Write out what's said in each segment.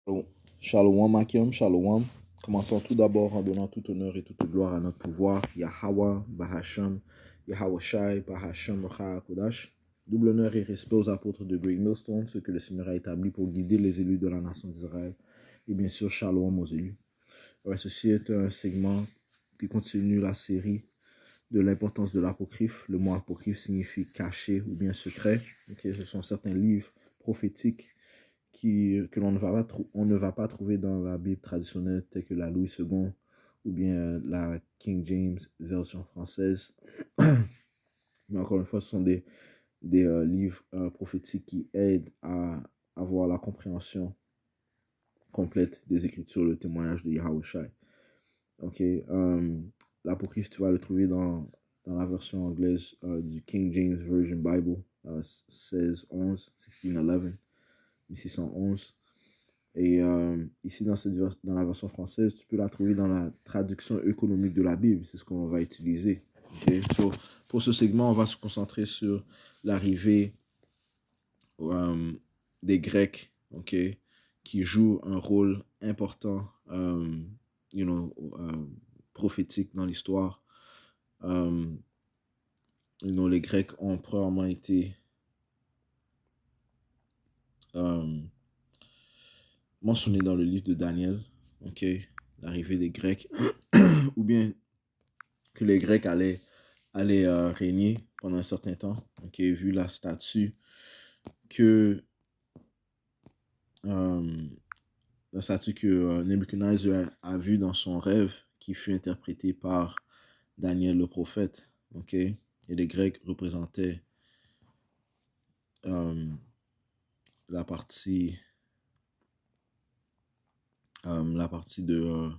Shalom, Shalom, Akim, Shalom. Commençons tout d'abord en donnant tout honneur et toute gloire à notre pouvoir, Yahweh, Bahasham, Yahweh Shai, Bahasham, Rocha Kodash. Double honneur et respect aux apôtres de Great Millstone, ceux que le Seigneur a établis pour guider les élus de la nation d'Israël. Et bien sûr, Shalom aux élus. Ouais, ceci est un segment qui continue la série de l'importance de l'apocryphe. Le mot apocryphe signifie caché ou bien secret. Okay, ce sont certains livres prophétiques que l'on ne va pas trouver dans la Bible traditionnelle telle que la Louis II ou bien la King James version française. Mais encore une fois, ce sont des livres prophétiques qui aident à avoir la compréhension complète des Écritures, le témoignage de Yahweh Shai. L'apocryphe, tu vas le trouver dans la version anglaise du King James Version Bible, 1611. 1611. Et ici, dans la version française, tu peux la trouver dans la traduction économique de la Bible. C'est ce qu'on va utiliser. Okay? So, pour ce segment, on va se concentrer sur l'arrivée des Grecs, qui jouent un rôle important, prophétique dans l'histoire. Les Grecs ont probablement été mentionné dans le livre de Daniel, l'arrivée des Grecs, ou bien que les Grecs allaient régner pendant un certain temps, vu la statue que Nebuchadnezzar a vue dans son rêve, qui fut interprété par Daniel le prophète, et les Grecs représentaient la partie de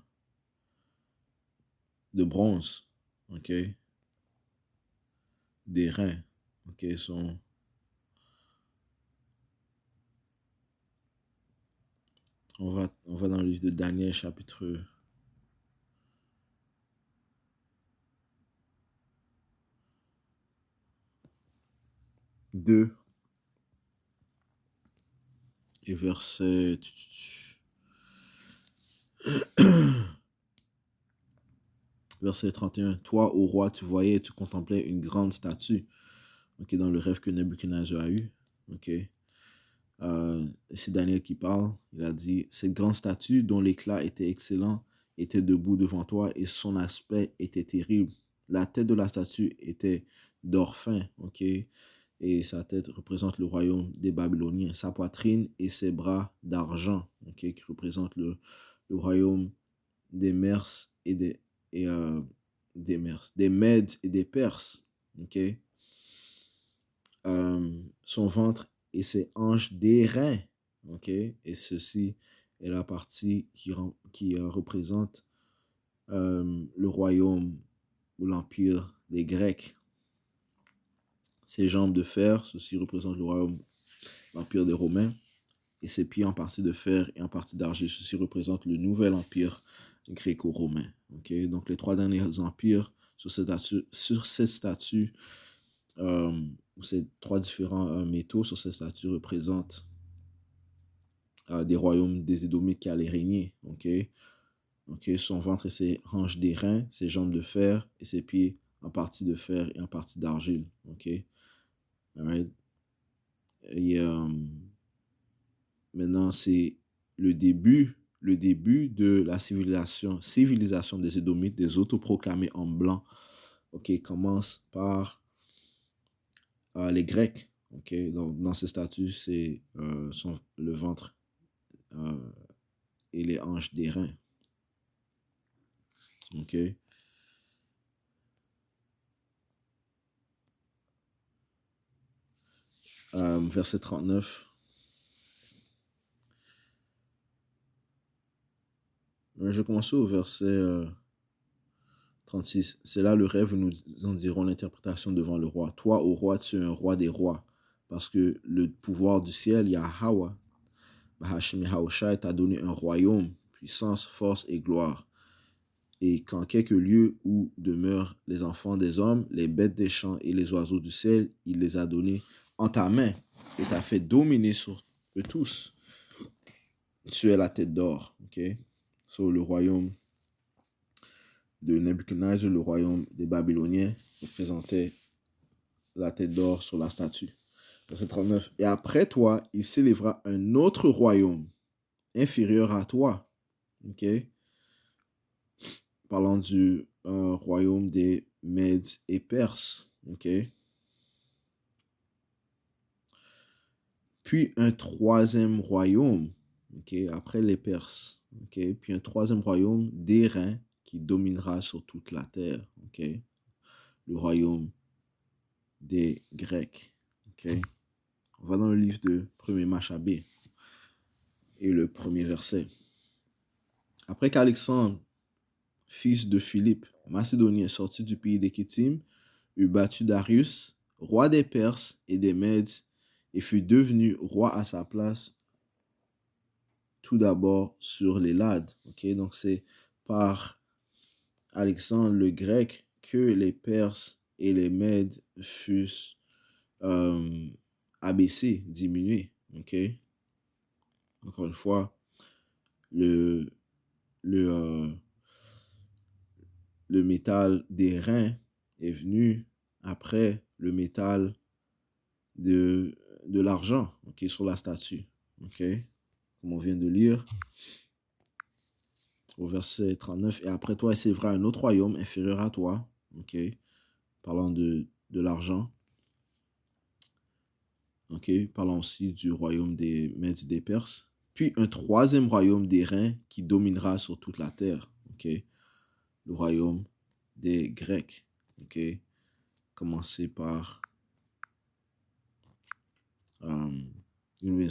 bronze, des reins, on va dans le livre de Daniel, chapitre 2 et verset 31. Toi, ô roi, tu voyais et tu contemplais une grande statue, dans le rêve que Nebuchadnezzar a eu. C'est Daniel qui parle. Il a dit, cette grande statue dont l'éclat était excellent était debout devant toi et son aspect était terrible. La tête de la statue était d'or fin, et sa tête représente le royaume des Babyloniens. Sa poitrine et ses bras d'argent, qui représentent le royaume des Mers et des Mèdes et des Perses. Son ventre et ses hanches d'airain, et ceci est la partie qui représente le royaume ou l'empire des Grecs. Ses jambes de fer, ceci représente le royaume, l'empire des Romains, et ses pieds en partie de fer et en partie d'argile, ceci représente le nouvel empire gréco-romain. Donc les trois derniers empires sur cette statue, ces trois différents métaux sur cette statue représentent des royaumes des Édomites qui allaient régner. Son ventre et ses hanches d'airain, ses jambes de fer et ses pieds en partie de fer et en partie d'argile. Alright. Et maintenant, c'est le début de la civilisation des Édomites, des autoproclamés en blanc, commence par les Grecs. Donc, dans ces statues, c'est le ventre et les hanches d'airain. Verset 39. Je commence au verset 36. C'est là le rêve, nous en dirons l'interprétation devant le roi. Toi, ô roi, tu es un roi des rois, parce que le pouvoir du ciel, Yahweh, Bahashim Yahweh Shai, t'a donné un royaume, puissance, force et gloire. Et qu'en quelques lieux où demeurent les enfants des hommes, les bêtes des champs et les oiseaux du ciel, il les a donnés en ta main et t'a fait dominer sur eux tous. tu es la tête d'or. OK? Sur le royaume de Nebuchadnezzar, le royaume des Babyloniens, représentait la tête d'or sur la statue. Verset 39. Et après toi, il s'élèvera un autre royaume inférieur à toi. OK? Parlant du royaume des Mèdes et Perses. OK? Puis un troisième royaume, okay, après les Perses. Okay? Puis un troisième royaume d'airain qui dominera sur toute la terre. Okay? Le royaume des Grecs. Okay? On va dans le livre de 1er Machabée et le premier verset. Après qu'Alexandre, fils de Philippe, Macédonien, sorti du pays des Kittim, eut battu Darius, roi des Perses et des Mèdes, et fut devenu roi à sa place, tout d'abord sur les Lades. Okay? Donc c'est par Alexandre le Grec que les Perses et les Mèdes fussent abaissés, diminués. Okay? Encore une fois, le métal d'airain est venu après le métal de l'argent, okay, sur la statue. Okay? Comme on vient de lire au verset 39. Et après toi, il s'élèvera un autre royaume inférieur à toi. Okay? Parlant de l'argent. Okay? Parlant aussi du royaume des Mèdes et des Perses. Puis un troisième royaume d'airain qui dominera sur toute la terre. Okay? Le royaume des Grecs. Okay? Commencé par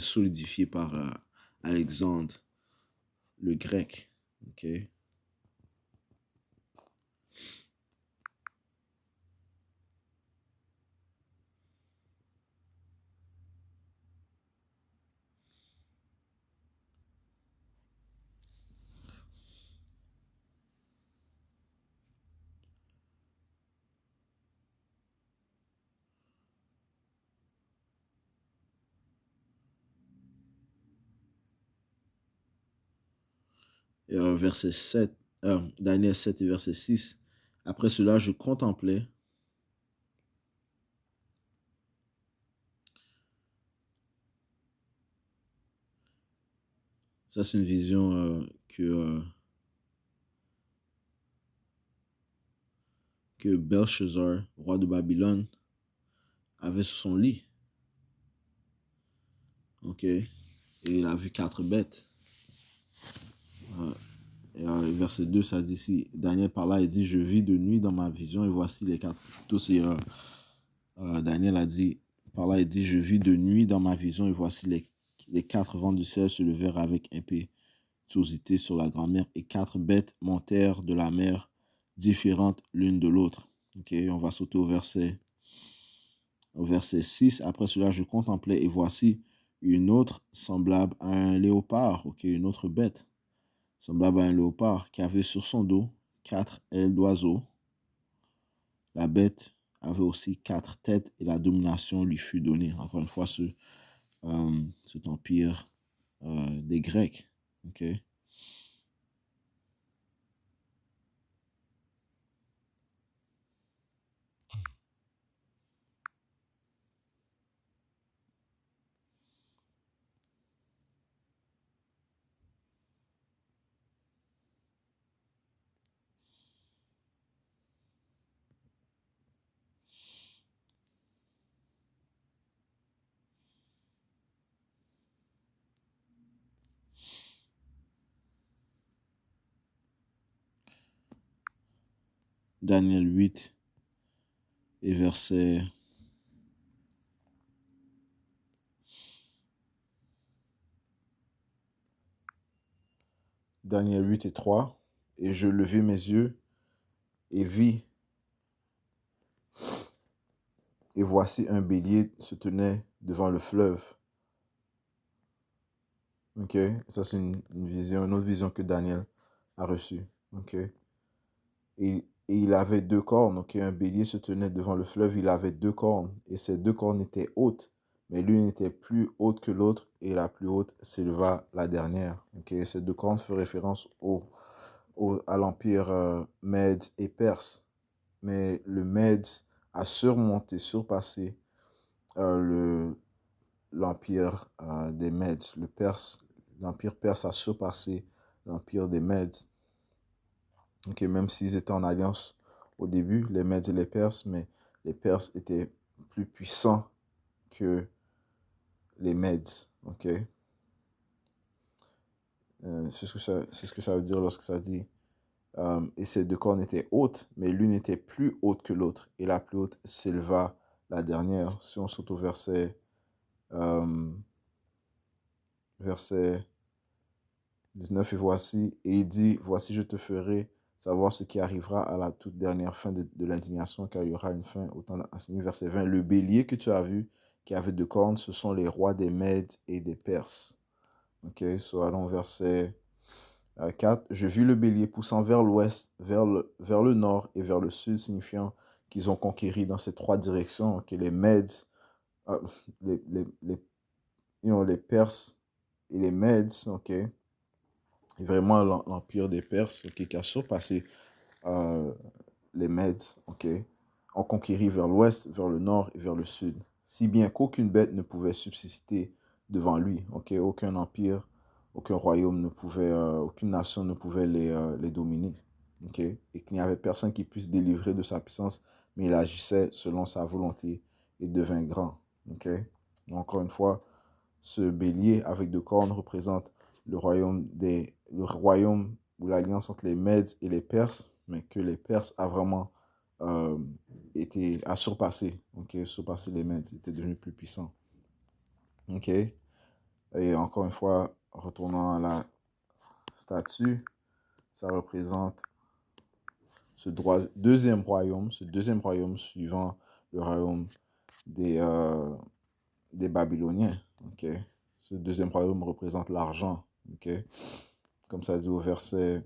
solidifié par Alexandre le Grec. Okay? Et, verset 7, Daniel 7 et verset 6. Après cela, je contemplais ça, c'est une vision que Belshazzar, roi de Babylone, avait sur son lit. OK? Et il a vu 4 bêtes. Et verset 2, ça dit ici, Daniel parla et dit, je vis de nuit dans ma vision et voici les 4. Plutôt, c'est Daniel a dit, parla et dit, je vis de nuit dans ma vision et voici les 4 vents du ciel se levèrent avec impétuosité sur la grande mer et 4 bêtes montèrent de la mer différentes l'une de l'autre. OK? On va sauter au verset 6. Après cela, je contemplais et voici une autre semblable à un léopard. OK? Une autre bête semblable à un léopard qui avait sur son dos 4 ailes d'oiseau. La bête avait aussi 4 têtes et la domination lui fut donnée. Encore une fois, cet empire des Grecs. Okay? Daniel 8 et verset Daniel 8 et 3. Et je levai mes yeux et vis, et voici un bélier se tenait devant le fleuve. OK? Ça, c'est une autre vision que Daniel a reçue. OK? Et il avait 2 cornes. OK? Un bélier se tenait devant le fleuve, il avait 2 cornes. Et ces 2 cornes étaient hautes, mais l'une était plus haute que l'autre, et la plus haute s'éleva la dernière. Okay? Ces deux cornes font référence à l'empire Mède et Perse. Mais le Mède a surpassé l'empire des Mèdes. L'empire perse a surpassé l'empire des Mèdes. Okay? Même s'ils étaient en alliance au début, les Mèdes et les Perses, mais les Perses étaient plus puissants que les Mèdes. Okay? C'est ce que ça veut dire lorsque ça dit et ces deux cornes étaient hautes, mais l'une était plus haute que l'autre, et la plus haute s'éleva la dernière. Si on saute au verset 19, et il dit, voici, je te ferai savoir ce qui arrivera à la toute dernière fin de l'indignation, car il y aura une fin au temps assigné. Verset 20, le bélier que tu as vu, qui avait deux cornes, ce sont les rois des Mèdes et des Perses. Ok, so allons verset 4. Je vis le bélier poussant vers l'ouest, vers le nord et vers le sud, signifiant qu'ils ont conquéri dans ces trois directions. Okay, les Mèdes, euh, les Perses et les Mèdes, ok, et vraiment l'empire des Perses, okay, qui a surpassé euh, les Mèdes, ok, ont conquéri vers l'ouest, vers le nord et vers le sud, si bien qu'aucune bête ne pouvait subsister devant lui, ok, aucun empire, aucun royaume ne pouvait, aucune nation ne pouvait les dominer, ok, et qu'il n'y avait personne qui puisse délivrer de sa puissance, mais il agissait selon sa volonté et devint grand, ok. Encore une fois, ce bélier avec deux cornes représente le royaume ou l'alliance entre les Mèdes et les Perses, mais que les Perses a vraiment euh, a surpassé, okay, surpassé les Mèdes, était devenu plus puissant. Ok. Et encore une fois, retournant à la statue, ça représente ce deuxième royaume suivant le royaume des Babyloniens. Ok. Ce deuxième royaume représente l'argent. Ok. Comme ça dit au verset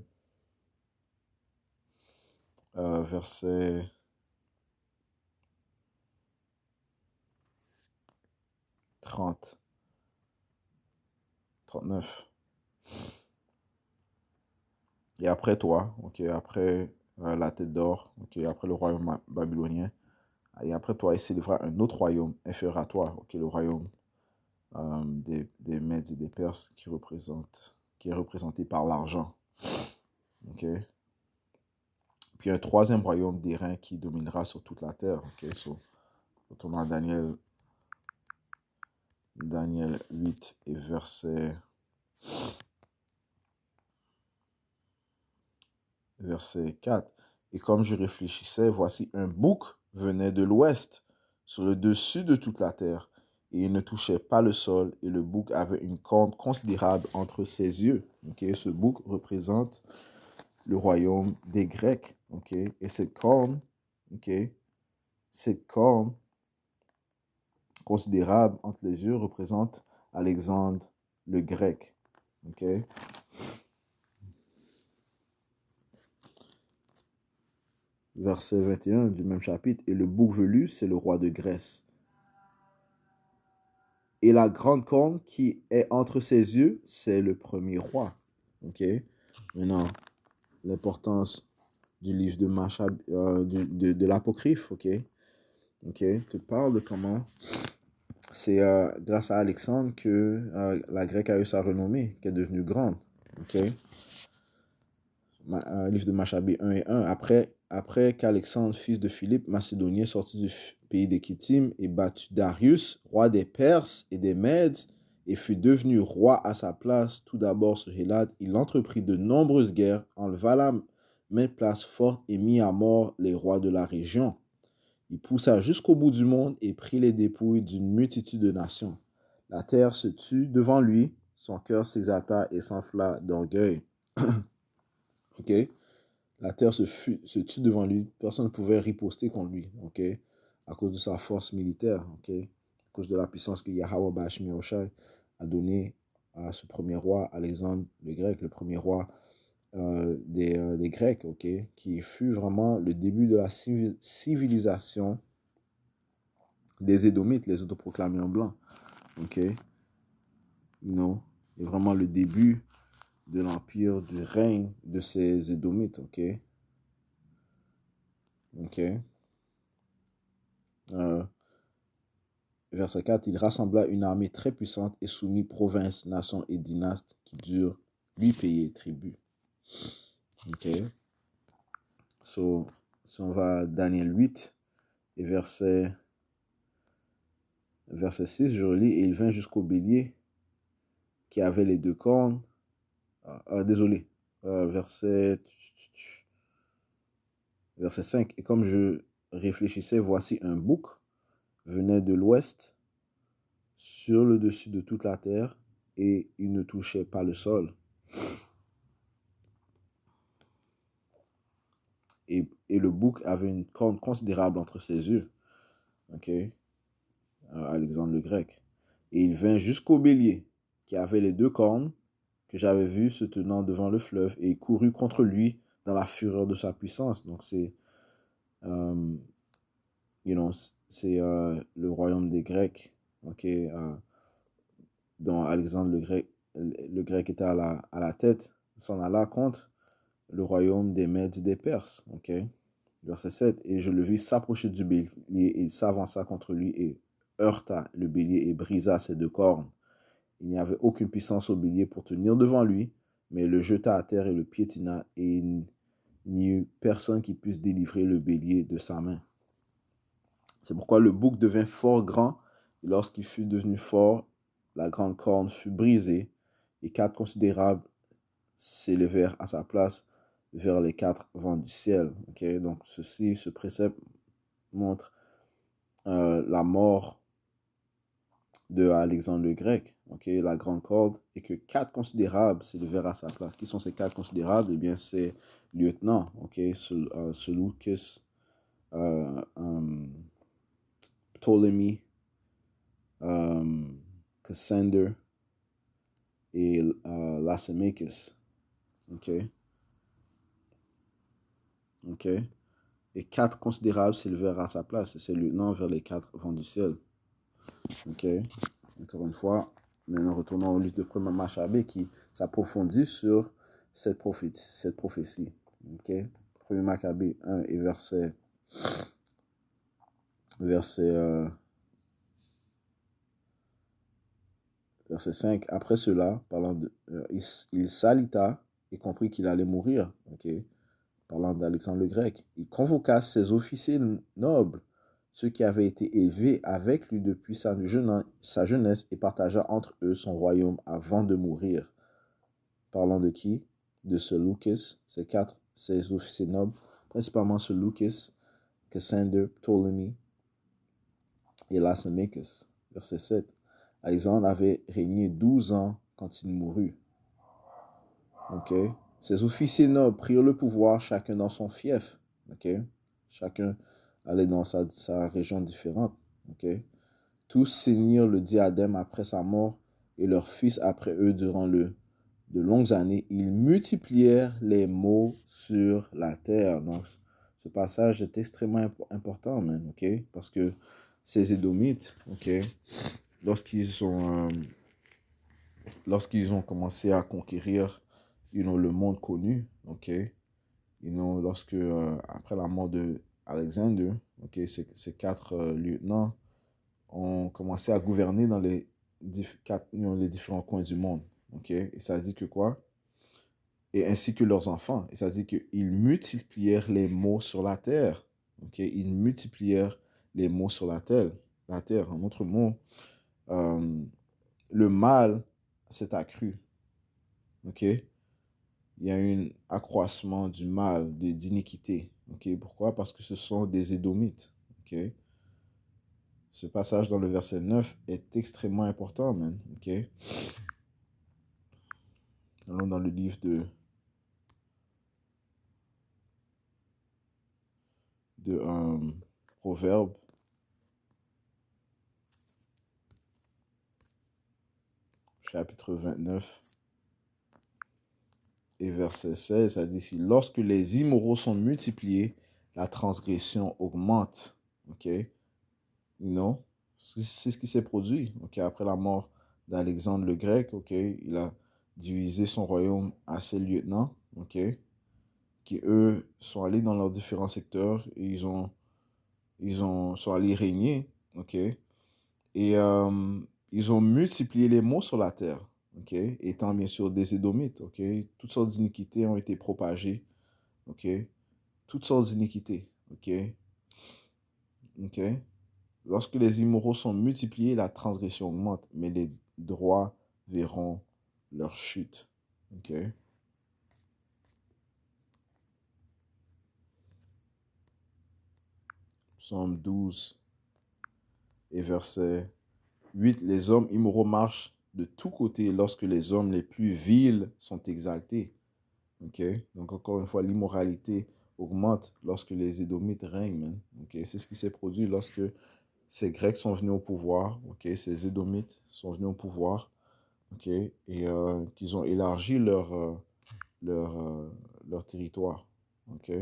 30, 39. Et après toi, ok, après la tête d'or, ok, après le royaume babylonien, et après toi, il s'élèvera un autre royaume inférieur à toi, ok, le royaume des Mèdes et des Perses qui est représenté par l'argent, ok. Puis un troisième royaume d'airain qui dominera sur toute la terre, ok. So, retournons à Daniel 8 et verset 4. Et comme je réfléchissais, voici un bouc venait de l'ouest, sur le dessus de toute la terre, et il ne touchait pas le sol, et le bouc avait une corne considérable entre ses yeux. Okay? Ce bouc représente le royaume des Grecs. Okay? Et cette corne considérable entre les yeux représente Alexandre le Grec. Okay? Verset 21 du même chapitre. Et le bouc velu, c'est le roi de Grèce. Et la grande corne qui est entre ses yeux, c'est le premier roi. Ok. Maintenant, l'importance du livre de l'Apocryphe. Ok. Ok. Tu parles de comment c'est grâce à Alexandre que la Grecque a eu sa renommée, qui est devenue grande. Ok. Livre de Machabée 1 et 1. Après qu'Alexandre, fils de Philippe, macédonien, sorti du pays des Kittim, et battu Darius, roi des Perses et des Mèdes, et fut devenu roi à sa place, tout d'abord sur Hélat, il entreprit de nombreuses guerres, enleva la main place forte et mit à mort les rois de la région. Il poussa jusqu'au bout du monde et prit les dépouilles d'une multitude de nations. La terre se tut devant lui, son cœur s'exalta et s'enfla d'orgueil. Ok. La terre se tut devant lui. Personne ne pouvait riposter contre lui, ok, à cause de sa force militaire, ok, à cause de la puissance que Yahweh Bashmi Oshai a donnée à ce premier roi, Alexandre le Grec, le premier roi des Grecs, ok, qui fut vraiment le début de la civilisation des Édomites, les autoproclamés en blanc. OK? Et vraiment le début de l'empire, du règne de ces Édomites. OK? OK? Verset 4, il rassembla une armée très puissante et soumit provinces, nations et dynastes qui durent lui payer tribut. OK? So, si on va à Daniel 8 et verset 6, je relis, et il vint jusqu'au bélier qui avait les deux cornes. Désolé, verset 5. Et comme je réfléchissais, voici un bouc venait de l'ouest sur le dessus de toute la terre et il ne touchait pas le sol. Et le bouc avait une corne considérable entre ses yeux. OK? Alexandre le Grec. Et il vint jusqu'au bélier qui avait les deux cornes que j'avais vu se tenant devant le fleuve et il courut contre lui dans la fureur de sa puissance. Donc c'est c'est le royaume des Grecs. OK? Dont Alexandre le Grec était à la tête, s'en alla contre le royaume des Mèdes et des Perses. OK? Verset 7. Et je le vis s'approcher du bélier et il s'avança contre lui et heurta le bélier et brisa ses deux cornes. Il n'y avait aucune puissance au bélier pour tenir devant lui, mais il le jeta à terre et le piétina, et il n'y eut personne qui puisse délivrer le bélier de sa main. C'est pourquoi le bouc devint fort grand, et lorsqu'il fut devenu fort, la grande corne fut brisée, et quatre considérables s'élevèrent à sa place vers les quatre vents du ciel. Okay? Donc ce précepte montre la mort de Alexandre le Grec, okay, la grande corde, et que quatre considérables s'élevèrent à sa place. Qui sont ces quatre considérables? Eh bien, c'est lieutenant, okay, Seleucus, Ptolemy, Cassander et Lysimachus. Okay. Okay. Et quatre considérables s'élevèrent à sa place, et c'est lieutenant vers les quatre vents du ciel. OK. Encore une fois, maintenant retournons au livre de 1er Machabée qui s'approfondit sur cette prophétie. OK. 1er Machabée 1 et verset 5. Après cela, il s'alita et comprit qu'il allait mourir. OK. Parlant d'Alexandre le Grec. Il convoqua ses officiers nobles, ceux qui avaient été élevés avec lui depuis sa jeunesse, et partagea entre eux son royaume avant de mourir. Parlant de qui? De Seleucus, ces officiers nobles, principalement Seleucus, Cassander, Ptolemy et Lysimachus. Verset 7. Alexandre avait régné 12 ans quand il mourut. Ok? Ces officiers nobles prirent le pouvoir, chacun dans son fief. Ok? Chacun allait dans sa région différente. Ok? Tous seignirent le diadème après sa mort et leurs fils après eux durant de longues années. Ils multiplièrent les maux sur la terre. Donc, ce passage est extrêmement important, man, ok? Parce que ces Édomites, ok, lorsqu'ils ont commencé à conquérir le monde connu, ok, lorsque, après la mort de Alexandre, ok, ces quatre lieutenants ont commencé à gouverner dans les différents coins du monde, ok, et ça dit que quoi? Et ainsi que leurs enfants, et ça dit qu'ils multiplièrent les maux sur la terre, ok, ils multiplièrent les maux sur la terre, en autre mot, le mal s'est accru, ok. Il y a eu un accroissement du mal, d'iniquité. Okay? Pourquoi? Parce que ce sont des Édomites. Okay? Ce passage dans le verset 9 est extrêmement important, man. Okay? Allons dans le livre de Proverbes. Chapitre 29 et verset 16, ça dit ici, lorsque les immoraux sont multipliés, la transgression augmente. OK? C'est ce qui s'est produit. Ok, après la mort d'Alexandre le Grec, ok, il a divisé son royaume à ses lieutenants, ok, qui eux sont allés dans leurs différents secteurs et sont allés régner, ok, et ils ont multiplié les maux sur la terre, ok, étant bien sûr des Édomites, ok, toutes sortes d'iniquités ont été propagées, ok, toutes sortes d'iniquités, ok, ok. Lorsque les immoraux sont multipliés, la transgression augmente, mais les droits verront leur chute. Ok? Psaume 12 et verset 8. Les hommes immoraux marchent de tous côtés lorsque les hommes les plus vils sont exaltés. Ok? Donc, encore une fois, l'immoralité augmente lorsque les Édomites règnent. Ok? C'est ce qui s'est produit lorsque ces Grecs sont venus au pouvoir. Ok? Ces Édomites sont venus au pouvoir. Ok? Et qu'ils ont élargi leur, euh, leur territoire. Ok?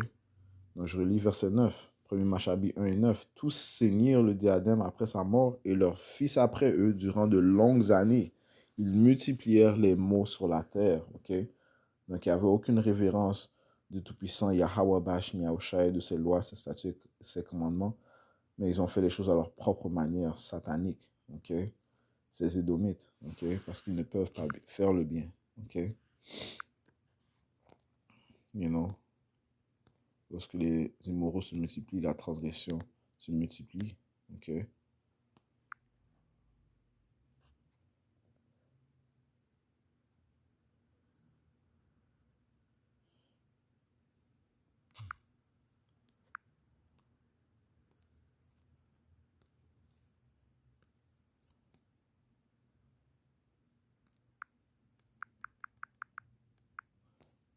Donc je relis verset 9. 1er Machabi 1 et 9. Tous saignirent le diadème après sa mort et leurs fils après eux durant de longues années. Ils multiplièrent les maux sur la terre. Ok? Donc il n'y avait aucune révérence du Tout-Puissant Yahweh Bash Miaouchai, de ses lois, ses statuts, ses commandements. Mais ils ont fait les choses à leur propre manière, satanique. Ok? Ces Édomites. Ok? Parce qu'ils ne peuvent pas faire le bien. Ok? You know? Lorsque les immoraux se multiplient, la transgression se multiplie. Ok?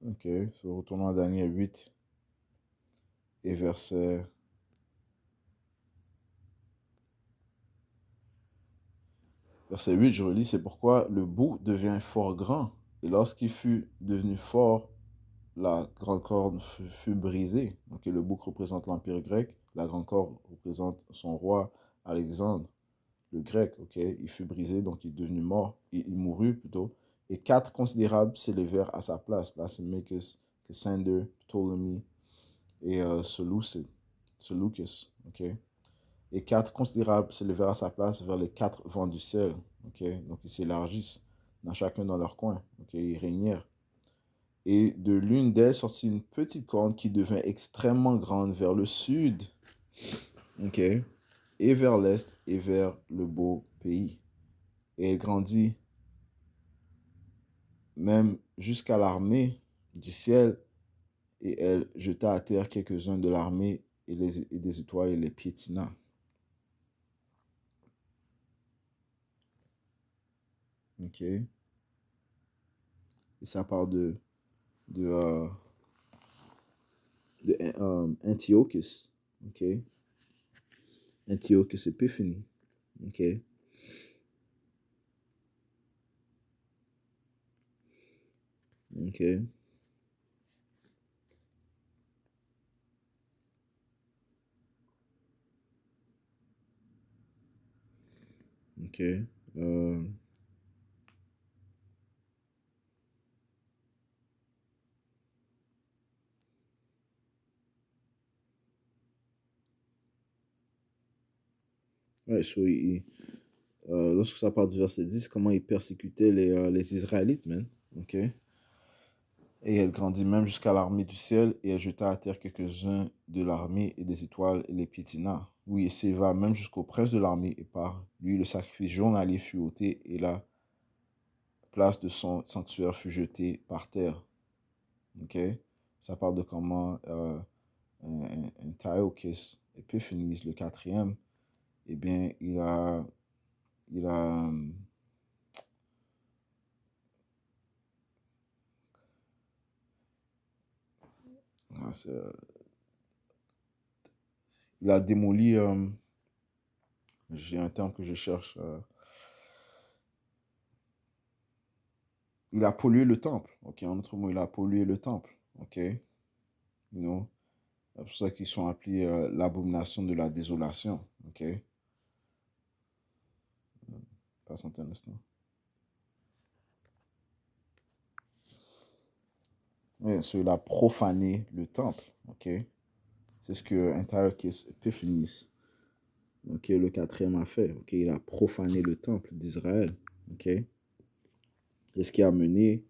Ok, so, retournons à Daniel 8 et verset 8, je relis, c'est pourquoi le bouc devient fort grand. Et lorsqu'il fut devenu fort, la grande corne fut brisée. Donc le bouc représente l'Empire grec, la grande corne représente son roi Alexandre, le grec, ok? Il fut brisé, donc il est devenu mort, il mourut plutôt. Et quatre considérables s'élevèrent à sa place. Là, c'est Makes, Cassander, Ptolemy et Seleucus, ok? Et quatre considérables s'élevèrent à sa place vers les quatre vents du ciel, ok? Donc ils s'élargissent, chacun dans leur coin, ok? Ils régnèrent. Et de l'une d'elles sortit une petite corne qui devint extrêmement grande vers le sud, ok? Et vers l'est et vers le beau pays. Et elle grandit même jusqu'à l'armée du ciel, et elle jeta à terre quelques-uns de l'armée et des étoiles et les piétina. Ok? Et ça part de, euh, de Antiochus. Ok? Antiochus Epiphanes. Ok? Ok? Ok? Euh, ouais, lorsque ça part du verset 10, comment ils persécutaient les Israélites, man. Ok? Et elle grandit même jusqu'à l'armée du ciel, et elle jeta à terre quelques-uns de l'armée et des étoiles et les piétina. Oui, et s'éleva même jusqu'au prince de l'armée, et par lui le sacrifice journalier fut ôté, et la place de son sanctuaire fut jetée par terre. Ok? Ça parle de comment Antiochus Epiphanes, le quatrième, eh bien, il a, il a démoli, j'ai un terme que je cherche, il a pollué le temple. Ok, en autre mot, il a pollué le temple. Ok, you know? C'est pour ça qu'ils sont appelés l'abomination de la désolation. Ok, Patiente un instant. Ouais, il a profané le temple, ok? C'est ce que Antiochus Epiphanes, ok, le quatrième a fait, ok? Il a profané le temple d'Israël, ok? Et ce qui a mené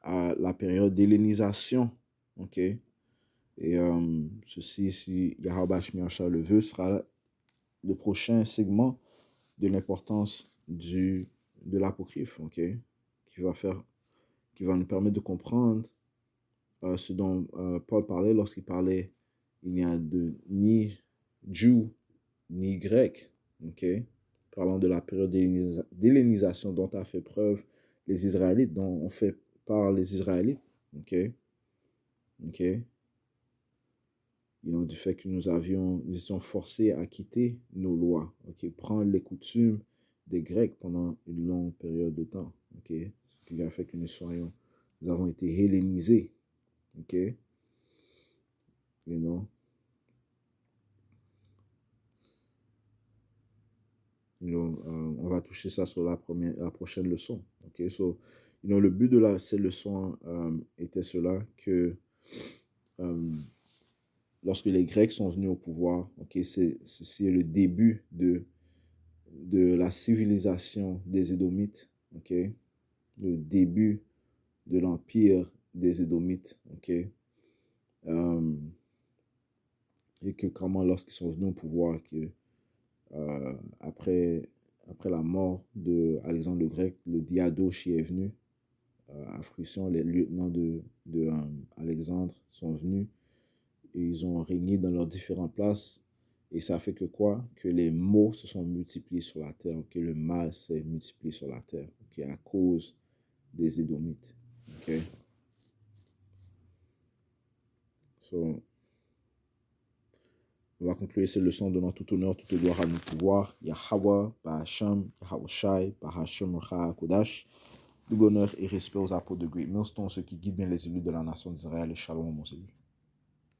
à la période d'hellénisation, ok? Et ceci, si Yahweh Shmiachah le veut, sera le prochain segment de l'importance de l'apocryphe, ok? Qui va nous permettre de comprendre ce dont Paul parlait lorsqu'il parlait, il n'y a ni Jew ni grec, ok? Parlant de la période d'hellénisation dont a fait preuve les Israélites, dont on fait par les Israélites, ok? Ok? Du fait que nous étions forcés à quitter nos lois, ok? Prendre les coutumes des Grecs pendant une longue période de temps, ok? Ce qui a fait que nous avons été hellénisés, ok? You know? On va toucher ça sur la prochaine leçon. Okay? So, le but de cette leçon était cela que lorsque les Grecs sont venus au pouvoir, okay, c'est le début de la civilisation des Édomites, okay? Le début de l'empire des Édomites, okay? Et que comment lorsqu'ils sont venus au pouvoir, que après la mort d'Alexandre le Grec, le diadoche est venu à Frustion, les lieutenants de Alexandre sont venus et ils ont régné dans leurs différentes places. Et ça fait que quoi? Que les maux se sont multipliés sur la terre, que le mal s'est multiplié sur la terre, à cause des Édomites. Ok? So, on va conclure cette leçon en donnant tout honneur, toute gloire à nos pouvoirs. Yahweh, Bahasham, Yahweh Shai, Bahasham, Recha, Kodash. Double honneur et respect aux apôtres de Great Millstone, ceux qui guident bien les élus de la nation d'Israël, et shalom, mon Seigneur.